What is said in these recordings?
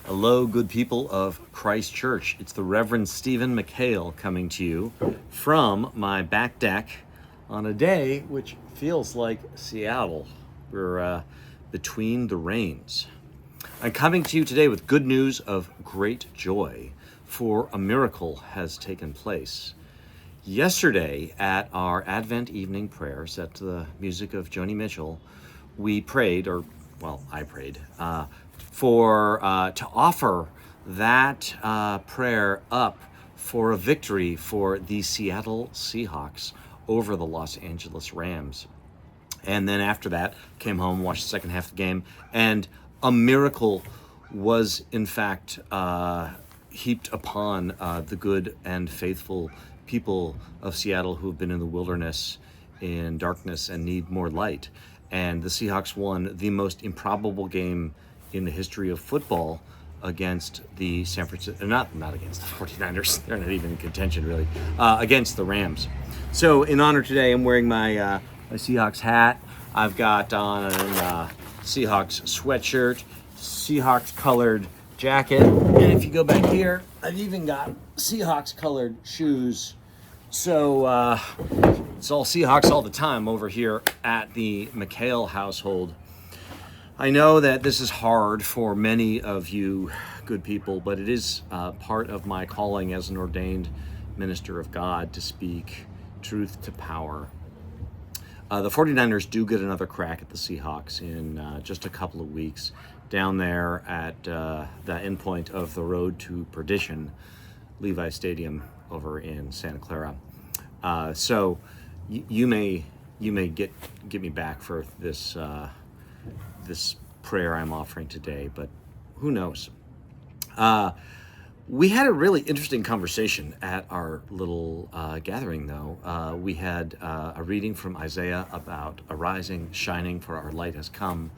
Hello, good people of Christ Church. It's the Reverend Stephen McHale coming to you from my back deck on a day which feels like Seattle. We're between the rains. I'm coming to you today with good news of great joy, for a miracle has taken place. Yesterday at our Advent evening prayer, set to the music of Joni Mitchell, we prayed, I prayed, to offer that prayer up for a victory for the Seattle Seahawks over the Los Angeles Rams. And then after that, came home, watched the second half of the game, and a miracle was in fact heaped upon the good and faithful people of Seattle who have been in the wilderness in darkness and need more light. And the Seahawks won the most improbable game in the history of football against the San Francisco, not against the 49ers, they're not even in contention really, against the Rams. So in honor today, I'm wearing my Seahawks hat. I've got on a Seahawks sweatshirt, Seahawks colored jacket, and if you go back here, I've even got Seahawks colored shoes. So it's all Seahawks all the time over here at the McHale household. I know that this is hard for many of you good people, but it is part of my calling as an ordained minister of God to speak truth to power. The 49ers do get another crack at the Seahawks in just a couple of weeks down there at the endpoint of the road to perdition, Levi Stadium over in Santa Clara. So you may get me back for this prayer I'm offering today, but who knows? We had a really interesting conversation at our little gathering, though. We had a reading from Isaiah about arising, shining, for our light has come.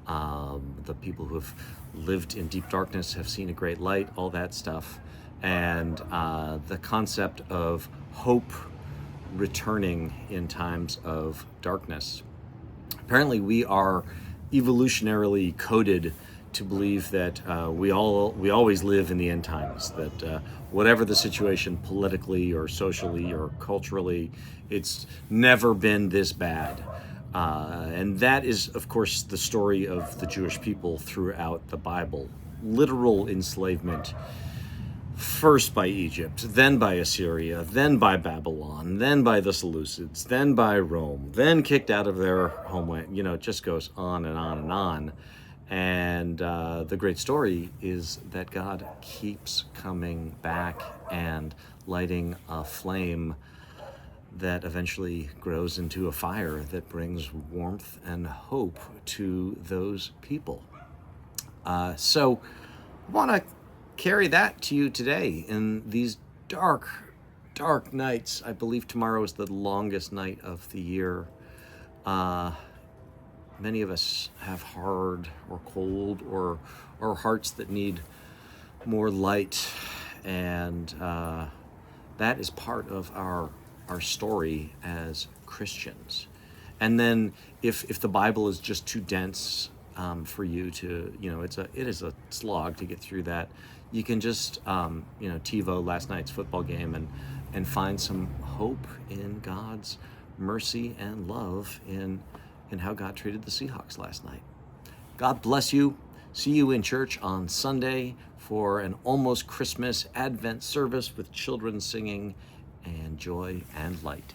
The people who have lived in deep darkness have seen a great light, all that stuff. And the concept of hope returning in times of darkness. Apparently, we are evolutionarily coded to believe that we always live in the end times, that whatever the situation politically or socially or culturally, it's never been this bad. And that is, of course, the story of the Jewish people throughout the Bible. Literal enslavement, first by Egypt, then by Assyria, then by Babylon, then by the Seleucids, then by Rome, then kicked out of their homeland. It just goes on and on and on. And the great story is that God keeps coming back and lighting a flame that eventually grows into a fire that brings warmth and hope to those people. So I want to carry that to you today in these dark nights. I believe tomorrow is the longest night of the year. Many of us have hard or cold or hearts that need more light, and that is part of our story as Christians. And then if the Bible is just too dense for you to, it is a slog to get through that, you can just TiVo last night's football game and find some hope in God's mercy and love in how God treated the Seahawks last night. God bless you. See you in church on Sunday for an almost Christmas Advent service with children singing and joy and light.